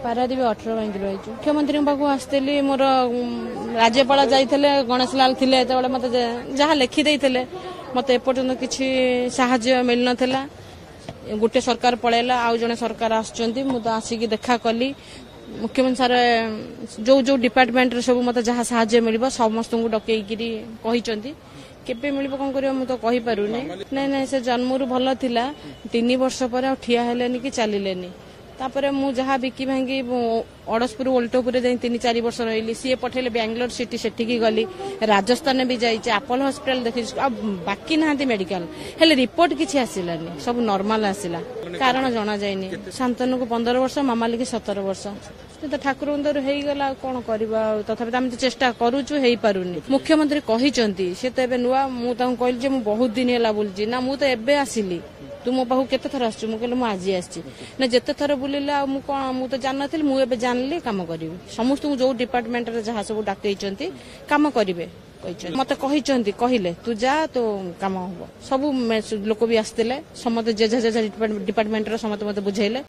Paradip 18 bank रही मुख्यमंत्री पाक आसती मोर राज्यपाल जाते गणेश लाल थे मत जहाँ लिखिदे मत एपर्तंत किसी साहाय्य मिल ना गोटे सरकार पलैला आउ जड़े सरकार आसिक देखा कली मुख्यमंत्री सार जो जो डिपार्टमेंट सब मत जहाँ साहाय्य मिल समस्त को डकईकरी केबे मिल कौन कर तो कही पारुनी नहीं से जन्मरू भल थिला 3 वर्ष पर ठिया हेलेनी कि चलिलेनी तापर मु जहाँ बिकी भांगी अड़सपुर ओल्टोपुर जाई 3-4 वर्ष रही सी पठेले बेंगलोर सिटी सेठी गली राजस्थान भी जाइए आपोलो हॉस्पिटल देखी बाकी ना मेडिकल हेले रिपोर्ट किसी आसिलानी सब नॉर्मल आसिला कारण जना जाइनी शांतनु को 15 वर्ष मामाली की 17 वर्ष तो ठाकुर गला कौन करवा तथापि आम चेष्टा करूचु हेई पारुनी मुख्यमंत्री कही से तो नुआ मुझे कहली जे बहुत दिन है बुलची ना मुझे एबे आसिली तू मो पाखु केते थर आसु कहले मु आज आसी ना जिते थर बुलिला मुझे जान नी मुझे जानली कम करी समस्त जो डिपार्टमेंट जहाँ सब डाकई कम करेंगे मत कहले तू जा तो कम हम सब लोक भी आसते समस्त जे डिपार्टमेंट समस्त मत बुझेले।